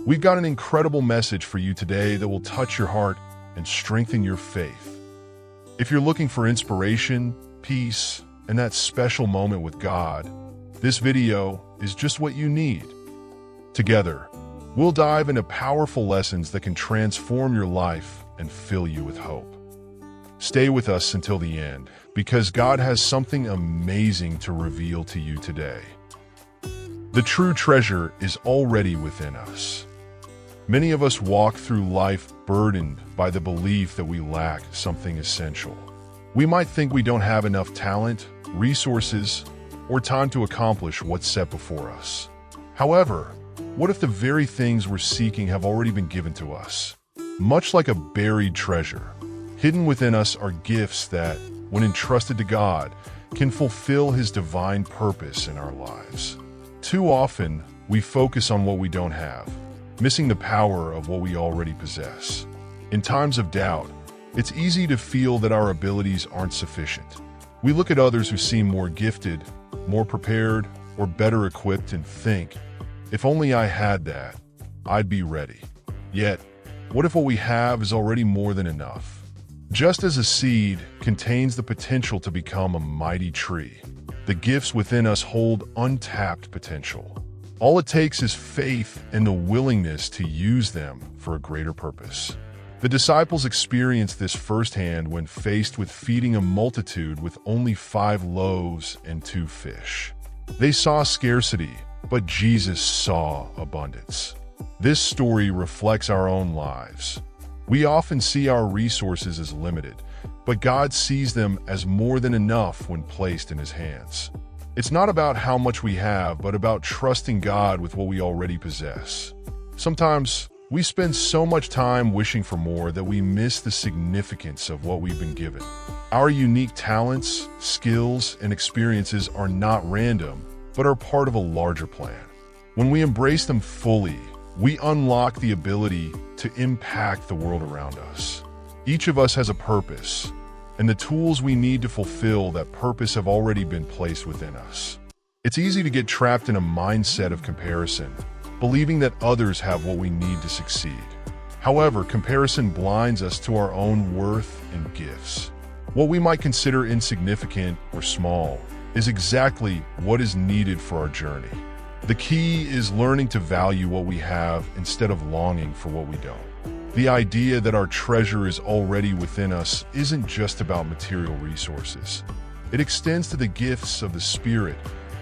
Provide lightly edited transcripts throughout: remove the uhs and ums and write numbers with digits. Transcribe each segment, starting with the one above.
We've got an incredible message for you today that will touch your heart and strengthen your faith. If you're looking for inspiration, peace, and that special moment with God, this video is just what you need. Together, we'll dive into powerful lessons that can transform your life and fill you with hope. Stay with us until the end, because God has something amazing to reveal to you today. The true treasure is already within us. Many of us walk through life burdened by the belief that we lack something essential. We might think we don't have enough talent, resources, or time to accomplish what's set before us. However, what if the very things we're seeking have already been given to us? Much like a buried treasure, hidden within us are gifts that, when entrusted to God, can fulfill His divine purpose in our lives. Too often, we focus on what we don't have, missing the power of what we already possess. In times of doubt, it's easy to feel that our abilities aren't sufficient. We look at others who seem more gifted, more prepared, or better equipped and think, if only I had that, I'd be ready. Yet, what if what we have is already more than enough? Just as a seed contains the potential to become a mighty tree, the gifts within us hold untapped potential. All it takes is faith and the willingness to use them for a greater purpose. The disciples experienced this firsthand when faced with feeding a multitude with only 5 loaves and 2 fish. They saw scarcity, but Jesus saw abundance. This story reflects our own lives. We often see our resources as limited, but God sees them as more than enough when placed in His hands. It's not about how much we have, but about trusting God with what we already possess. Sometimes, we spend so much time wishing for more that we miss the significance of what we've been given. Our unique talents, skills, and experiences are not random, but are part of a larger plan. When we embrace them fully, we unlock the ability to impact the world around us. Each of us has a purpose, and the tools we need to fulfill that purpose have already been placed within us. It's easy to get trapped in a mindset of comparison, believing that others have what we need to succeed. However, comparison blinds us to our own worth and gifts. What we might consider insignificant or small is exactly what is needed for our journey. The key is learning to value what we have instead of longing for what we don't. The idea that our treasure is already within us isn't just about material resources. It extends to the gifts of the Spirit,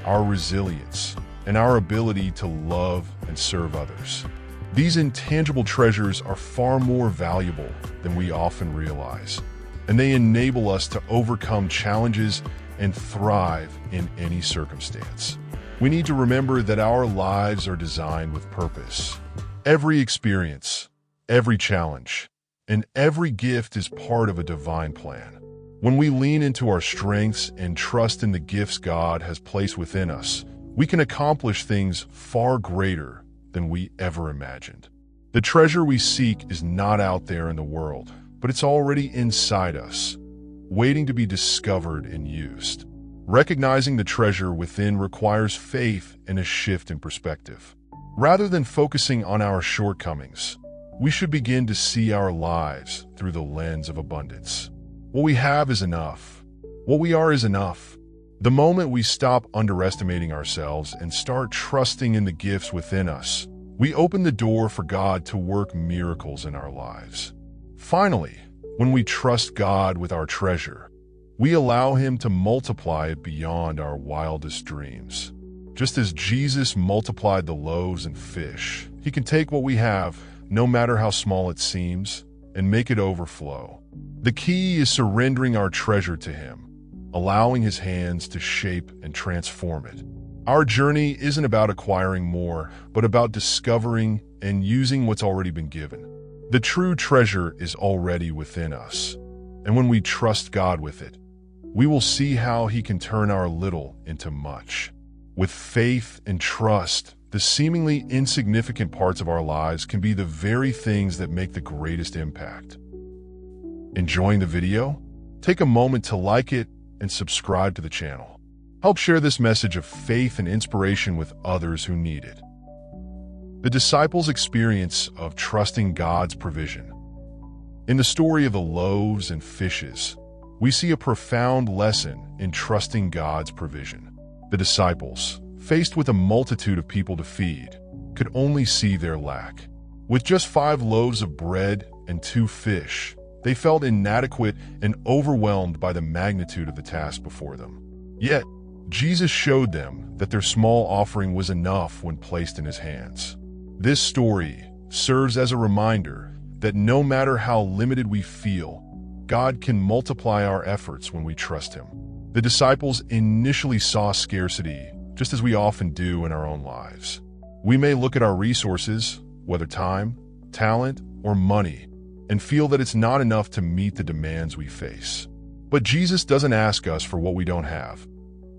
our resilience, and our ability to love and serve others. These intangible treasures are far more valuable than we often realize, and they enable us to overcome challenges and thrive in any circumstance. We need to remember that our lives are designed with purpose. Every experience, every challenge, and every gift is part of a divine plan. When we lean into our strengths and trust in the gifts God has placed within us, we can accomplish things far greater than we ever imagined. The treasure we seek is not out there in the world, but it's already inside us, waiting to be discovered and used. Recognizing the treasure within requires faith and a shift in perspective. Rather than focusing on our shortcomings, we should begin to see our lives through the lens of abundance. What we have is enough. What we are is enough. The moment we stop underestimating ourselves and start trusting in the gifts within us, we open the door for God to work miracles in our lives. Finally, when we trust God with our treasure, we allow Him to multiply it beyond our wildest dreams. Just as Jesus multiplied the loaves and fish, He can take what we have, no matter how small it seems, and make it overflow. The key is surrendering our treasure to Him, allowing His hands to shape and transform it. Our journey isn't about acquiring more, but about discovering and using what's already been given. The true treasure is already within us, and when we trust God with it, we will see how He can turn our little into much. With faith and trust, the seemingly insignificant parts of our lives can be the very things that make the greatest impact. Enjoying the video? Take a moment to like it and subscribe to the channel. Help share this message of faith and inspiration with others who need it. The disciples' experience of trusting God's provision. In the story of the loaves and fishes, we see a profound lesson in trusting God's provision. The disciples, faced with a multitude of people to feed, could only see their lack. With just 5 loaves of bread and 2 fish, they felt inadequate and overwhelmed by the magnitude of the task before them. Yet, Jesus showed them that their small offering was enough when placed in his hands. This story serves as a reminder that no matter how limited we feel, God can multiply our efforts when we trust him. The disciples initially saw scarcity, just as we often do in our own lives. We may look at our resources, whether time, talent, or money, and feel that it's not enough to meet the demands we face. But Jesus doesn't ask us for what we don't have.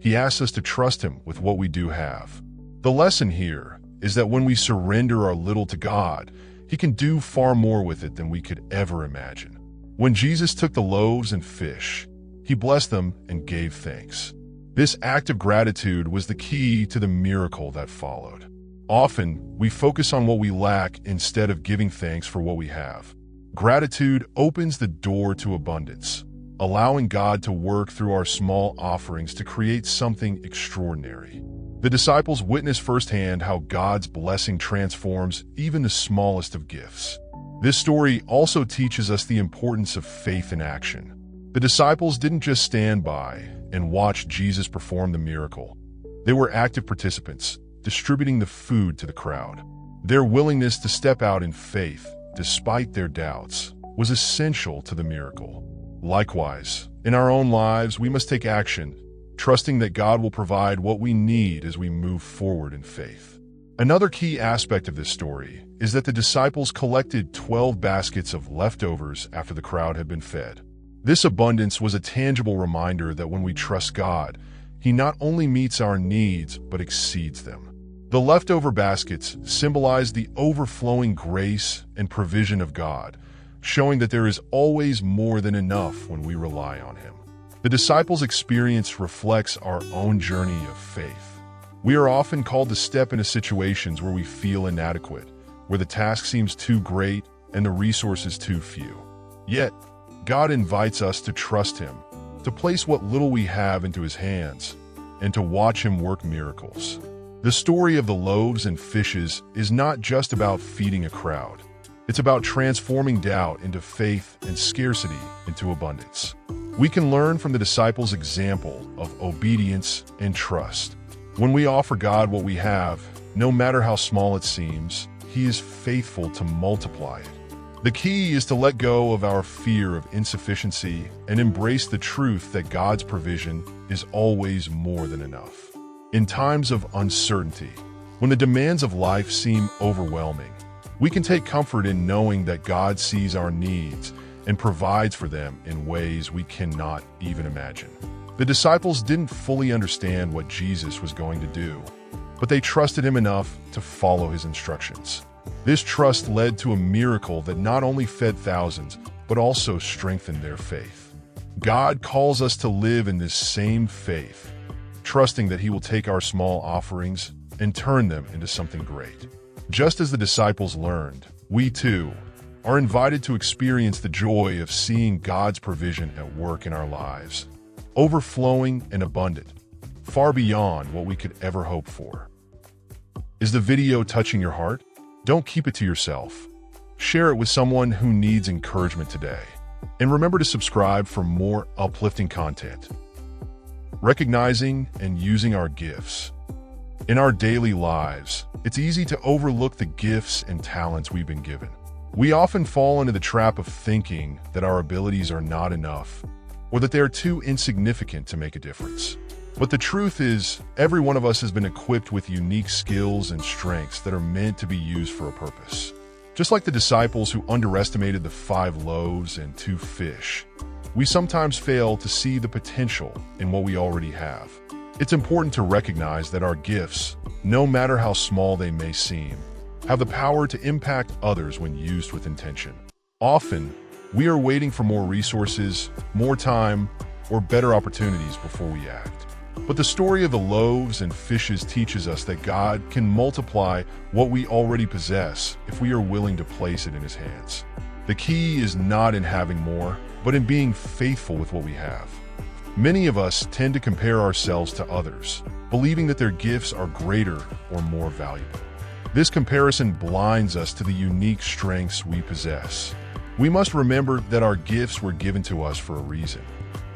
He asks us to trust him with what we do have. The lesson here is that when we surrender our little to God, he can do far more with it than we could ever imagine. When Jesus took the loaves and fish, he blessed them and gave thanks. This act of gratitude was the key to the miracle that followed. Often, we focus on what we lack instead of giving thanks for what we have. Gratitude opens the door to abundance, allowing God to work through our small offerings to create something extraordinary. The disciples witnessed firsthand how God's blessing transforms even the smallest of gifts. This story also teaches us the importance of faith in action. The disciples didn't just stand by and watch Jesus perform the miracle. They were active participants, distributing the food to the crowd. Their willingness to step out in faith, despite their doubts, was essential to the miracle. Likewise, in our own lives, we must take action, trusting that God will provide what we need as we move forward in faith. Another key aspect of this story is that the disciples collected 12 baskets of leftovers after the crowd had been fed. This abundance was a tangible reminder that when we trust God, he not only meets our needs, but exceeds them. The leftover baskets symbolize the overflowing grace and provision of God, showing that there is always more than enough when we rely on him. The disciples' experience reflects our own journey of faith. We are often called to step into situations where we feel inadequate, where the task seems too great and the resources too few. Yet, God invites us to trust him, to place what little we have into his hands, and to watch him work miracles. The story of the loaves and fishes is not just about feeding a crowd. It's about transforming doubt into faith and scarcity into abundance. We can learn from the disciples' example of obedience and trust. When we offer God what we have, no matter how small it seems, he is faithful to multiply it. The key is to let go of our fear of insufficiency and embrace the truth that God's provision is always more than enough. In times of uncertainty, when the demands of life seem overwhelming, we can take comfort in knowing that God sees our needs and provides for them in ways we cannot even imagine. The disciples didn't fully understand what Jesus was going to do, but they trusted him enough to follow his instructions. This trust led to a miracle that not only fed thousands, but also strengthened their faith. God calls us to live in this same faith, trusting that he will take our small offerings and turn them into something great. Just as the disciples learned, we too are invited to experience the joy of seeing God's provision at work in our lives, overflowing and abundant, far beyond what we could ever hope for. Is the video touching your heart? Don't keep it to yourself. Share it with someone who needs encouragement today. And remember to subscribe for more uplifting content. Recognizing and using our gifts. In our daily lives, it's easy to overlook the gifts and talents we've been given. We often fall into the trap of thinking that our abilities are not enough, or that they are too insignificant to make a difference. But the truth is, every one of us has been equipped with unique skills and strengths that are meant to be used for a purpose. Just like the disciples who underestimated the 5 loaves and 2 fish, we sometimes fail to see the potential in what we already have. It's important to recognize that our gifts, no matter how small they may seem, have the power to impact others when used with intention. Often, we are waiting for more resources, more time, or better opportunities before we act. But the story of the loaves and fishes teaches us that God can multiply what we already possess if we are willing to place it in His hands. The key is not in having more, but in being faithful with what we have. Many of us tend to compare ourselves to others, believing that their gifts are greater or more valuable. This comparison blinds us to the unique strengths we possess. We must remember that our gifts were given to us for a reason,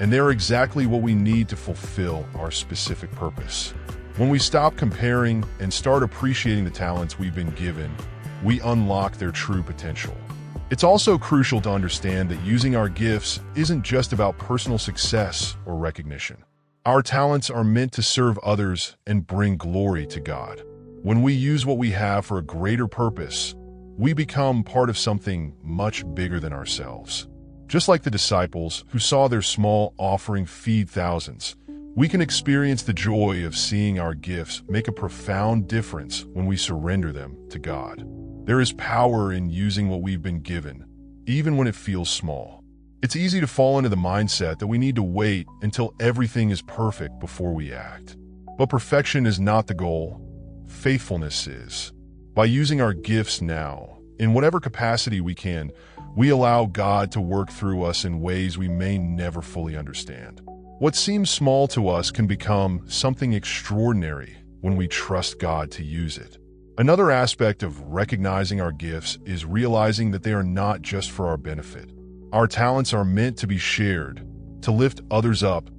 and they're exactly what we need to fulfill our specific purpose. When we stop comparing and start appreciating the talents we've been given, we unlock their true potential. It's also crucial to understand that using our gifts isn't just about personal success or recognition. Our talents are meant to serve others and bring glory to God. When we use what we have for a greater purpose, we become part of something much bigger than ourselves. Just like the disciples who saw their small offering feed thousands, we can experience the joy of seeing our gifts make a profound difference when we surrender them to God. There is power in using what we've been given, even when it feels small. It's easy to fall into the mindset that we need to wait until everything is perfect before we act. But perfection is not the goal. Faithfulness is. By using our gifts now, in whatever capacity we can, we allow God to work through us in ways we may never fully understand. What seems small to us can become something extraordinary when we trust God to use it. Another aspect of recognizing our gifts is realizing that they are not just for our benefit. Our talents are meant to be shared, to lift others up,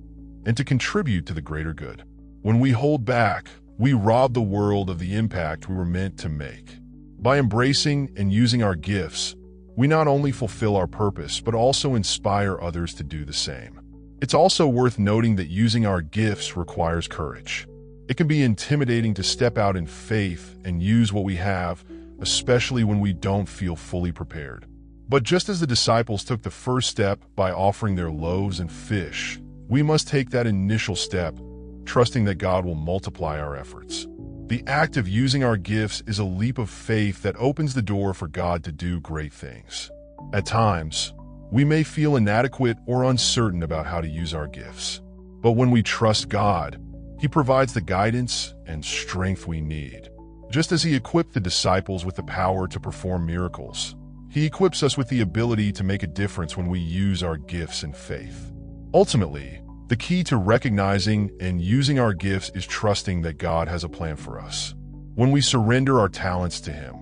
and to contribute to the greater good. When we hold back, we rob the world of the impact we were meant to make. By embracing and using our gifts, we not only fulfill our purpose, but also inspire others to do the same. It's also worth noting that using our gifts requires courage. It can be intimidating to step out in faith and use what we have, especially when we don't feel fully prepared. But just as the disciples took the first step by offering their loaves and fish, we must take that initial step, trusting that God will multiply our efforts. The act of using our gifts is a leap of faith that opens the door for God to do great things. At times, we may feel inadequate or uncertain about how to use our gifts. But when we trust God, He provides the guidance and strength we need. Just as He equipped the disciples with the power to perform miracles, He equips us with the ability to make a difference when we use our gifts in faith. Ultimately, the key to recognizing and using our gifts is trusting that God has a plan for us. When we surrender our talents to Him,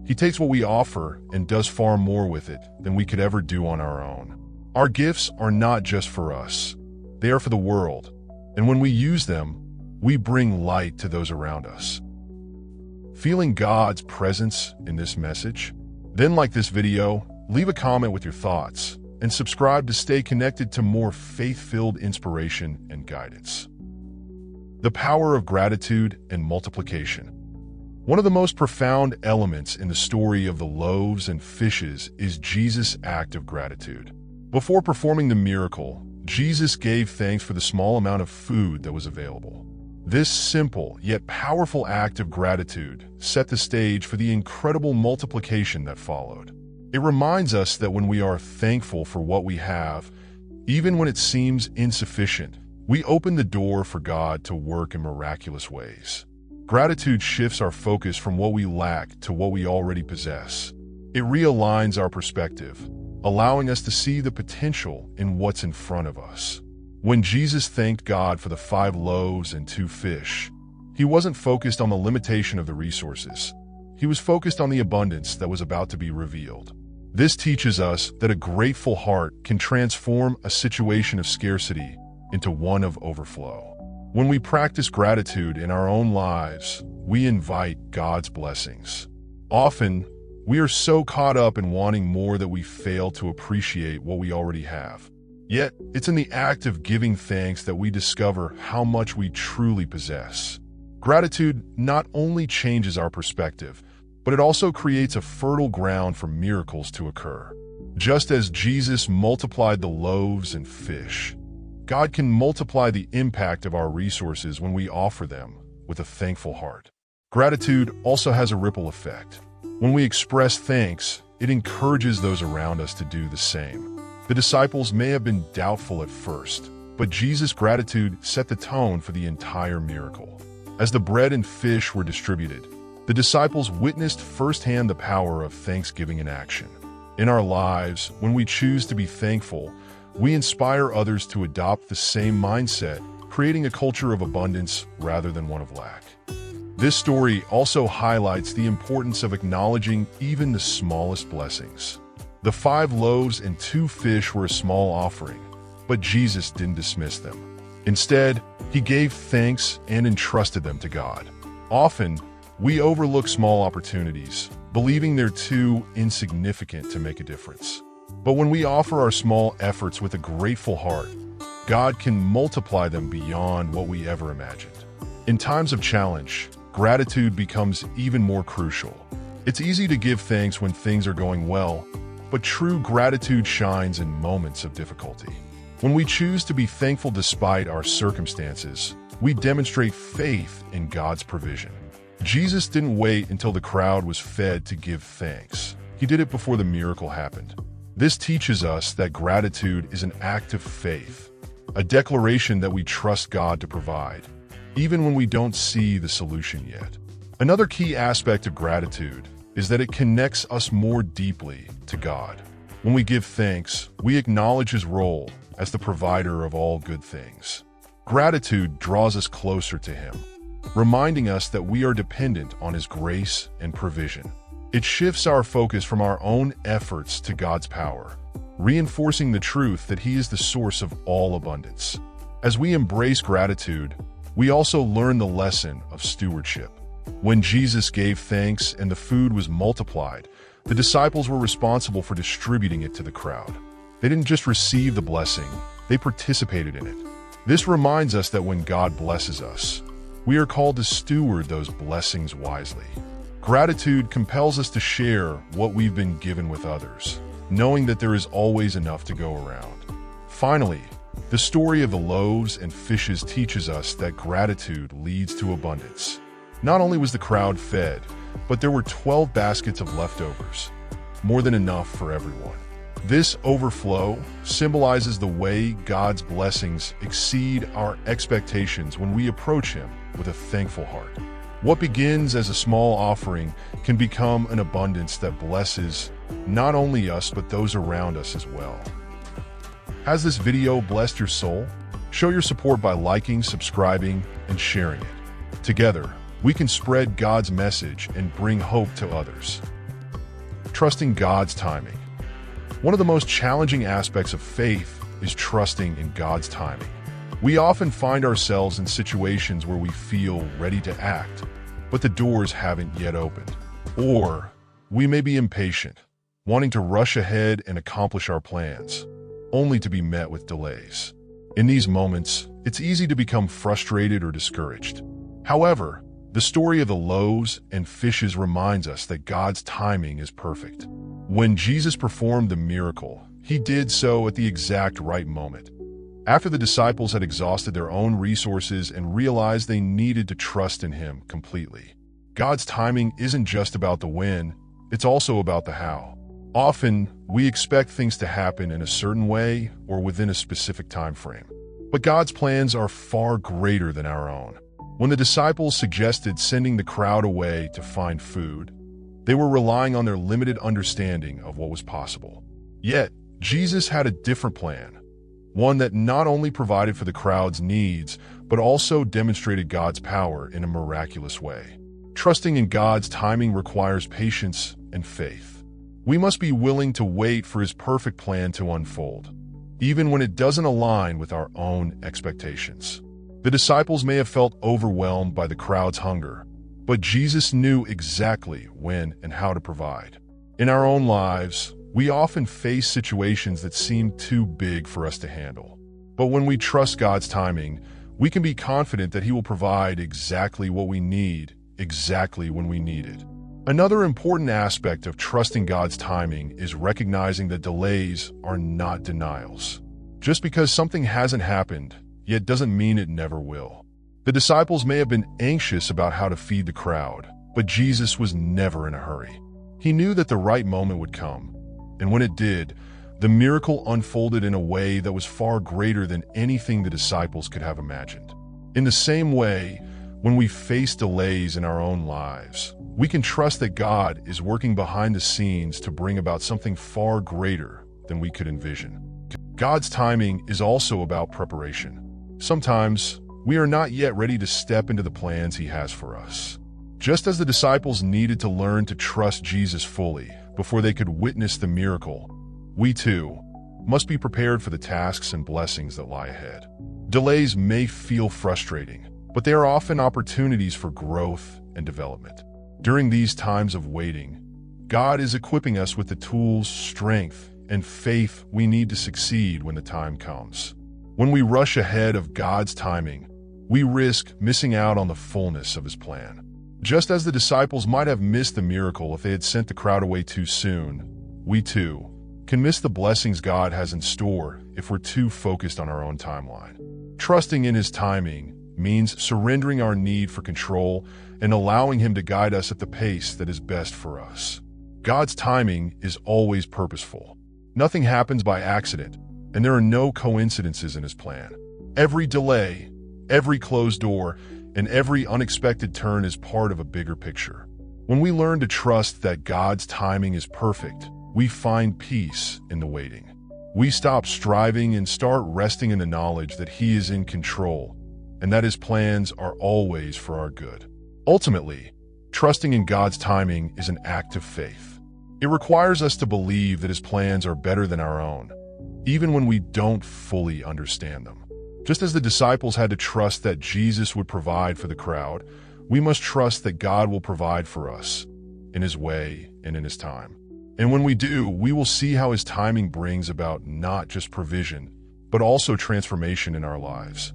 He takes what we offer and does far more with it than we could ever do on our own. Our gifts are not just for us, they are for the world, and when we use them, we bring light to those around us. Feeling God's presence in this message? Then like this video, leave a comment with your thoughts, and subscribe to stay connected to more faith-filled inspiration and guidance. The power of gratitude and multiplication. One of the most profound elements in the story of the loaves and fishes is Jesus' act of gratitude. Before performing the miracle, Jesus gave thanks for the small amount of food that was available. This simple yet powerful act of gratitude set the stage for the incredible multiplication that followed. It reminds us that when we are thankful for what we have, even when it seems insufficient, we open the door for God to work in miraculous ways. Gratitude shifts our focus from what we lack to what we already possess. It realigns our perspective, allowing us to see the potential in what's in front of us. When Jesus thanked God for the 5 loaves and 2 fish, He wasn't focused on the limitation of the resources. He was focused on the abundance that was about to be revealed. This teaches us that a grateful heart can transform a situation of scarcity into one of overflow. When we practice gratitude in our own lives, we invite God's blessings. Often, we are so caught up in wanting more that we fail to appreciate what we already have. Yet, it's in the act of giving thanks that we discover how much we truly possess. Gratitude not only changes our perspective, but it also creates a fertile ground for miracles to occur. Just as Jesus multiplied the loaves and fish, God can multiply the impact of our resources when we offer them with a thankful heart. Gratitude also has a ripple effect. When we express thanks, it encourages those around us to do the same. The disciples may have been doubtful at first, but Jesus' gratitude set the tone for the entire miracle. As the bread and fish were distributed, the disciples witnessed firsthand the power of thanksgiving in action. In our lives, when we choose to be thankful, we inspire others to adopt the same mindset, creating a culture of abundance rather than one of lack. This story also highlights the importance of acknowledging even the smallest blessings. The 5 loaves and 2 fish were a small offering, but Jesus didn't dismiss them. Instead, he gave thanks and entrusted them to God. Often, we overlook small opportunities, believing they're too insignificant to make a difference. But when we offer our small efforts with a grateful heart, God can multiply them beyond what we ever imagined. In times of challenge, gratitude becomes even more crucial. It's easy to give thanks when things are going well, but true gratitude shines in moments of difficulty. When we choose to be thankful despite our circumstances, we demonstrate faith in God's provision. Jesus didn't wait until the crowd was fed to give thanks. He did it before the miracle happened. This teaches us that gratitude is an act of faith, a declaration that we trust God to provide, even when we don't see the solution yet. Another key aspect of gratitude is that it connects us more deeply to God. When we give thanks, we acknowledge His role as the provider of all good things. Gratitude draws us closer to Him, reminding us that we are dependent on His grace and provision. It shifts our focus from our own efforts to God's power, reinforcing the truth that He is the source of all abundance. As we embrace gratitude, we also learn the lesson of stewardship. When Jesus gave thanks and the food was multiplied, the disciples were responsible for distributing it to the crowd. They didn't just receive the blessing, they participated in it. This reminds us that when God blesses us, we are called to steward those blessings wisely. Gratitude compels us to share what we've been given with others, knowing that there is always enough to go around. Finally, the story of the loaves and fishes teaches us that gratitude leads to abundance. Not only was the crowd fed, but there were 12 baskets of leftovers, more than enough for everyone. This overflow symbolizes the way God's blessings exceed our expectations when we approach Him with a thankful heart. What begins as a small offering can become an abundance that blesses not only us but those around us as well. Has this video blessed your soul? Show your support by liking, subscribing, and sharing it. Together, we can spread God's message and bring hope to others. Trusting God's timing. One of the most challenging aspects of faith is trusting in God's timing. We often find ourselves in situations where we feel ready to act, but the doors haven't yet opened. Or we may be impatient, wanting to rush ahead and accomplish our plans, only to be met with delays. In these moments, it's easy to become frustrated or discouraged. However, the story of the loaves and fishes reminds us that God's timing is perfect. When Jesus performed the miracle, He did so at the exact right moment. After the disciples had exhausted their own resources and realized they needed to trust in Him completely. God's timing isn't just about the when, it's also about the how. Often, we expect things to happen in a certain way or within a specific time frame. But God's plans are far greater than our own. When the disciples suggested sending the crowd away to find food, they were relying on their limited understanding of what was possible. Yet, Jesus had a different plan, one that not only provided for the crowd's needs, but also demonstrated God's power in a miraculous way. Trusting in God's timing requires patience and faith. We must be willing to wait for His perfect plan to unfold, even when it doesn't align with our own expectations. The disciples may have felt overwhelmed by the crowd's hunger, but Jesus knew exactly when and how to provide. In our own lives, we often face situations that seem too big for us to handle. But when we trust God's timing, we can be confident that He will provide exactly what we need, exactly when we need it. Another important aspect of trusting God's timing is recognizing that delays are not denials. Just because something hasn't happened, yet doesn't mean it never will. The disciples may have been anxious about how to feed the crowd, but Jesus was never in a hurry. He knew that the right moment would come, and when it did, The miracle unfolded in a way that was far greater than anything the disciples could have imagined. In the same way, when we face delays in our own lives, we can trust that God is working behind the scenes to bring about something far greater than we could envision. God's timing is also about preparation. Sometimes, we are not yet ready to step into the plans He has for us. Just as the disciples needed to learn to trust Jesus fully before they could witness the miracle, we too must be prepared for the tasks and blessings that lie ahead. Delays may feel frustrating, but they are often opportunities for growth and development. During these times of waiting, God is equipping us with the tools, strength, and faith we need to succeed when the time comes. When we rush ahead of God's timing, we risk missing out on the fullness of His plan. Just as the disciples might have missed the miracle if they had sent the crowd away too soon, we too can miss the blessings God has in store if we're too focused on our own timeline. Trusting in His timing means surrendering our need for control and allowing Him to guide us at the pace that is best for us. God's timing is always purposeful. Nothing happens by accident, and there are no coincidences in His plan. Every delay, every closed door, and every unexpected turn is part of a bigger picture. When we learn to trust that God's timing is perfect, we find peace in the waiting. We stop striving and start resting in the knowledge that He is in control and that His plans are always for our good. Ultimately, trusting in God's timing is an act of faith. It requires us to believe that His plans are better than our own, even when we don't fully understand them. Just as the disciples had to trust that Jesus would provide for the crowd, we must trust that God will provide for us in His way and in His time. And when we do, we will see how His timing brings about not just provision, but also transformation in our lives.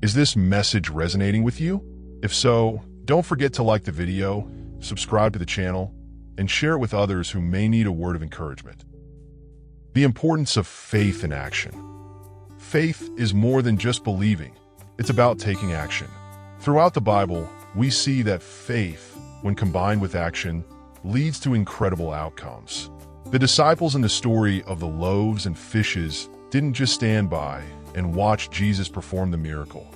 Is this message resonating with you? If so, don't forget to like the video, subscribe to the channel, and share it with others who may need a word of encouragement. The importance of faith in action. Faith is more than just believing. It's about taking action. Throughout the Bible, we see that faith, when combined with action, leads to incredible outcomes. The disciples in the story of the loaves and fishes didn't just stand by and watch Jesus perform the miracle.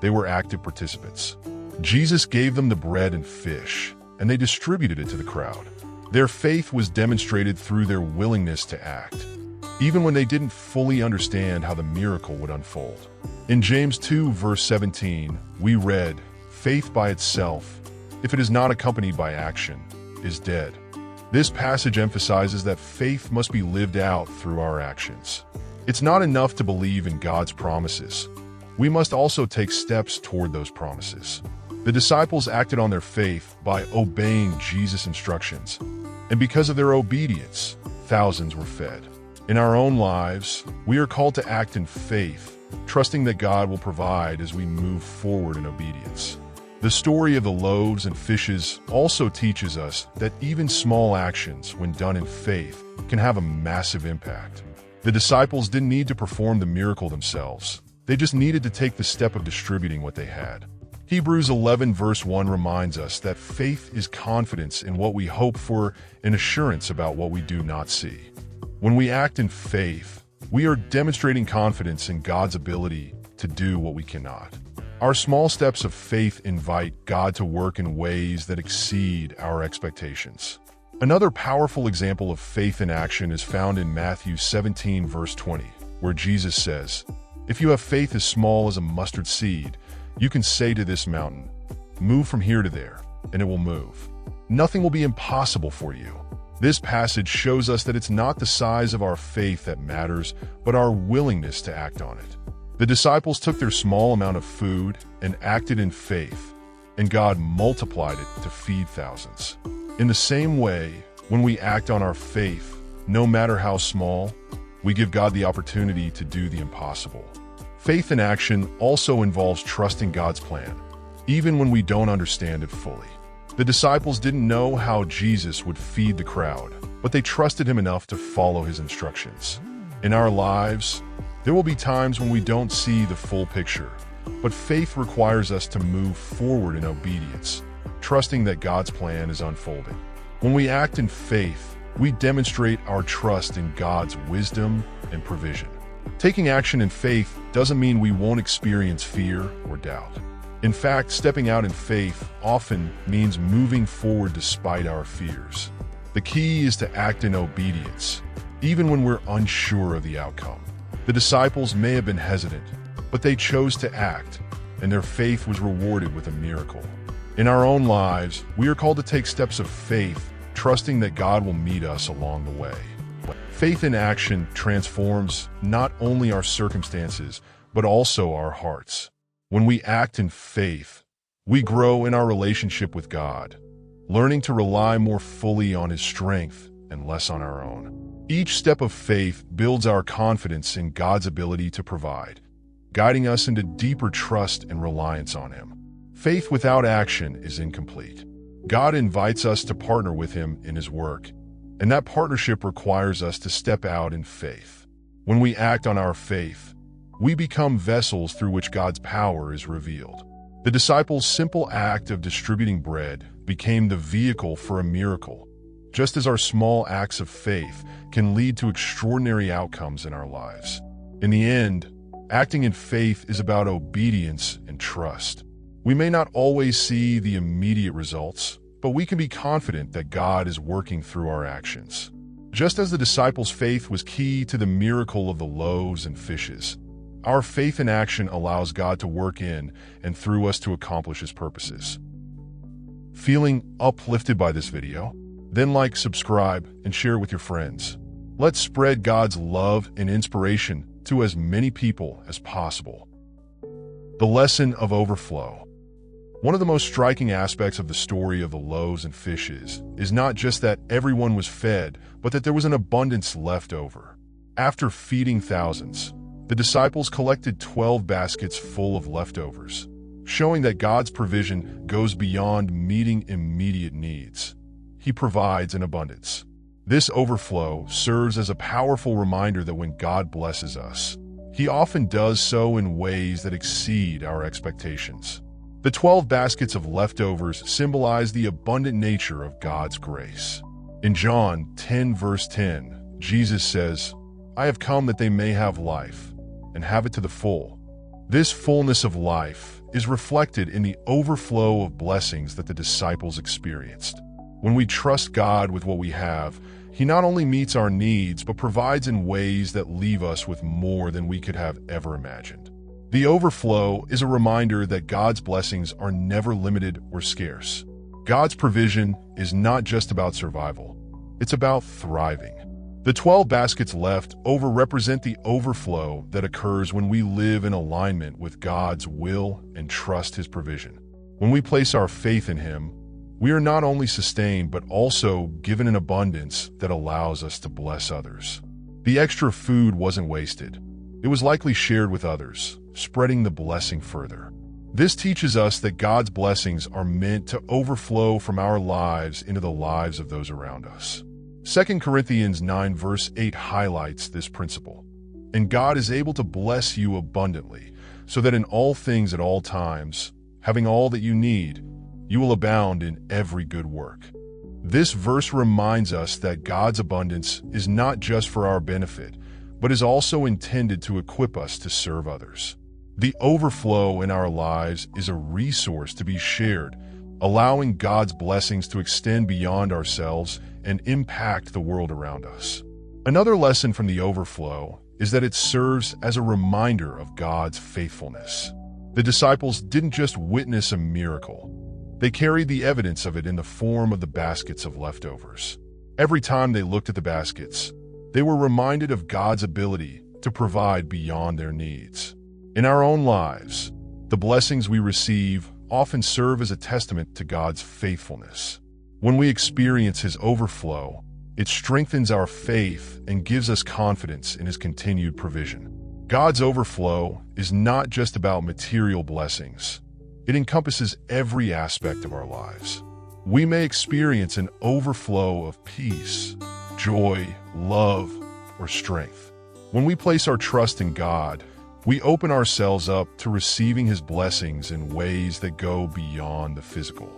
They were active participants. Jesus gave them the bread and fish, and they distributed it to the crowd. Their faith was demonstrated through their willingness to act, even when they didn't fully understand how the miracle would unfold. In James 2, verse 17, we read, "Faith by itself, if it is not accompanied by action, is dead." This passage emphasizes that faith must be lived out through our actions. It's not enough to believe in God's promises. We must also take steps toward those promises. The disciples acted on their faith by obeying Jesus' instructions, and because of their obedience, thousands were fed. In our own lives, we are called to act in faith, trusting that God will provide as we move forward in obedience. The story of the loaves and fishes also teaches us that even small actions, when done in faith, can have a massive impact. The disciples didn't need to perform the miracle themselves. They just needed to take the step of distributing what they had. Hebrews 11 verse 1 reminds us that faith is confidence in what we hope for and assurance about what we do not see. When we act in faith, we are demonstrating confidence in God's ability to do what we cannot. Our small steps of faith invite God to work in ways that exceed our expectations. Another powerful example of faith in action is found in Matthew 17 verse 20, where Jesus says, "If you have faith as small as a mustard seed, you can say to this mountain, 'Move from here to there,' and it will move. Nothing will be impossible for you." This passage shows us that it's not the size of our faith that matters, but our willingness to act on it. The disciples took their small amount of food and acted in faith, and God multiplied it to feed thousands. In the same way, when we act on our faith, no matter how small, we give God the opportunity to do the impossible. Faith in action also involves trusting God's plan, even when we don't understand it fully. The disciples didn't know how Jesus would feed the crowd, but they trusted Him enough to follow His instructions. In our lives, there will be times when we don't see the full picture, but faith requires us to move forward in obedience, trusting that God's plan is unfolding. When we act in faith, we demonstrate our trust in God's wisdom and provision. Taking action in faith doesn't mean we won't experience fear or doubt. In fact, stepping out in faith often means moving forward despite our fears. The key is to act in obedience, even when we're unsure of the outcome. The disciples may have been hesitant, but they chose to act, and their faith was rewarded with a miracle. In our own lives, we are called to take steps of faith, trusting that God will meet us along the way. Faith in action transforms not only our circumstances, but also our hearts. When we act in faith, we grow in our relationship with God, learning to rely more fully on His strength and less on our own. Each step of faith builds our confidence in God's ability to provide, guiding us into deeper trust and reliance on Him. Faith without action is incomplete. God invites us to partner with Him in His work, and that partnership requires us to step out in faith. When we act on our faith, we become vessels through which God's power is revealed. The disciples' simple act of distributing bread became the vehicle for a miracle, just as our small acts of faith can lead to extraordinary outcomes in our lives. In the end, acting in faith is about obedience and trust. We may not always see the immediate results, but we can be confident that God is working through our actions. Just as the disciples' faith was key to the miracle of the loaves and fishes, our faith in action allows God to work in and through us to accomplish His purposes. Feeling uplifted by this video? Then like, subscribe, and share with your friends. Let's spread God's love and inspiration to as many people as possible. The lesson of overflow. One of the most striking aspects of the story of the loaves and fishes is not just that everyone was fed, but that there was an abundance left over. After feeding thousands, the disciples collected 12 baskets full of leftovers, showing that God's provision goes beyond meeting immediate needs. He provides in abundance. This overflow serves as a powerful reminder that when God blesses us, He often does so in ways that exceed our expectations. The 12 baskets of leftovers symbolize the abundant nature of God's grace. In John 10 verse 10, Jesus says, "I have come that they may have life, and have it to the full." This fullness of life is reflected in the overflow of blessings that the disciples experienced. When we trust God with what we have, He not only meets our needs, but provides in ways that leave us with more than we could have ever imagined. The overflow is a reminder that God's blessings are never limited or scarce. God's provision is not just about survival, it's about thriving. The 12 baskets left over represent the overflow that occurs when we live in alignment with God's will and trust His provision. When we place our faith in Him, we are not only sustained but also given an abundance that allows us to bless others. The extra food wasn't wasted. It was likely shared with others, spreading the blessing further. This teaches us that God's blessings are meant to overflow from our lives into the lives of those around us. 2 Corinthians 9 verse 8 highlights this principle. "And God is able to bless you abundantly, so that in all things at all times, having all that you need, you will abound in every good work." This verse reminds us that God's abundance is not just for our benefit, but is also intended to equip us to serve others. The overflow in our lives is a resource to be shared, allowing God's blessings to extend beyond ourselves and impact the world around us. Another lesson from the overflow is that it serves as a reminder of God's faithfulness. The disciples didn't just witness a miracle, they carried the evidence of it in the form of the baskets of leftovers. Every time they looked at the baskets, they were reminded of God's ability to provide beyond their needs. In our own lives, the blessings we receive often serve as a testament to God's faithfulness. When we experience His overflow, it strengthens our faith and gives us confidence in His continued provision. God's overflow is not just about material blessings. It encompasses every aspect of our lives. We may experience an overflow of peace, joy, love, or strength. When we place our trust in God, we open ourselves up to receiving His blessings in ways that go beyond the physical.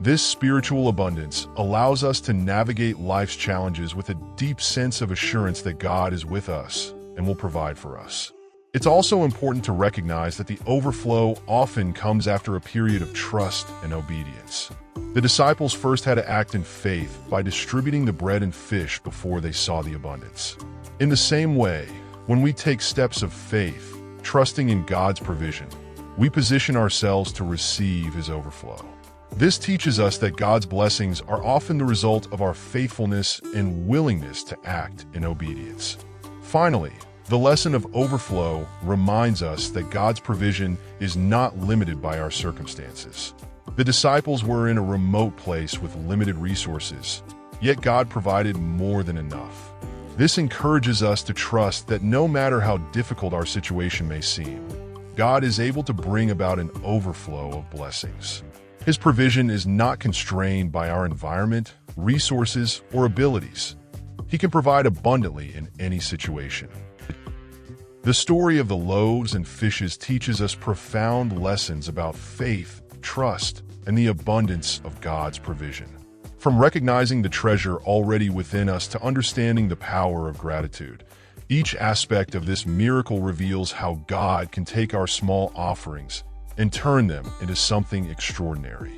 This spiritual abundance allows us to navigate life's challenges with a deep sense of assurance that God is with us and will provide for us. It's also important to recognize that the overflow often comes after a period of trust and obedience. The disciples first had to act in faith by distributing the bread and fish before they saw the abundance. In the same way, when we take steps of faith, trusting in God's provision, we position ourselves to receive His overflow. This teaches us that God's blessings are often the result of our faithfulness and willingness to act in obedience. Finally, the lesson of overflow reminds us that God's provision is not limited by our circumstances. The disciples were in a remote place with limited resources, yet God provided more than enough. This encourages us to trust that no matter how difficult our situation may seem, God is able to bring about an overflow of blessings. His provision is not constrained by our environment, resources, or abilities. He can provide abundantly in any situation. The story of the loaves and fishes teaches us profound lessons about faith, trust, and the abundance of God's provision. From recognizing the treasure already within us to understanding the power of gratitude, each aspect of this miracle reveals how God can take our small offerings and turn them into something extraordinary.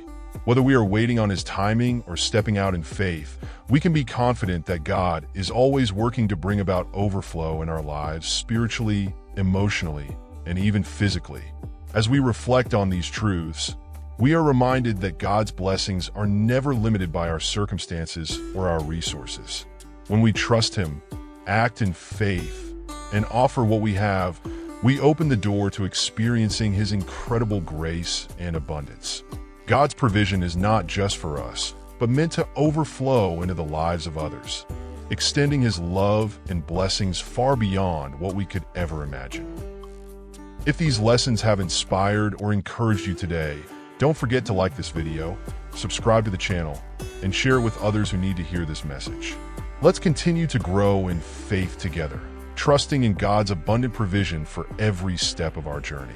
Whether we are waiting on His timing or stepping out in faith, we can be confident that God is always working to bring about overflow in our lives spiritually, emotionally, and even physically. As we reflect on these truths, we are reminded that God's blessings are never limited by our circumstances or our resources. When we trust Him, act in faith, and offer what we have, we open the door to experiencing His incredible grace and abundance. God's provision is not just for us, but meant to overflow into the lives of others, extending His love and blessings far beyond what we could ever imagine. If these lessons have inspired or encouraged you today, don't forget to like this video, subscribe to the channel, and share it with others who need to hear this message. Let's continue to grow in faith together, trusting in God's abundant provision for every step of our journey.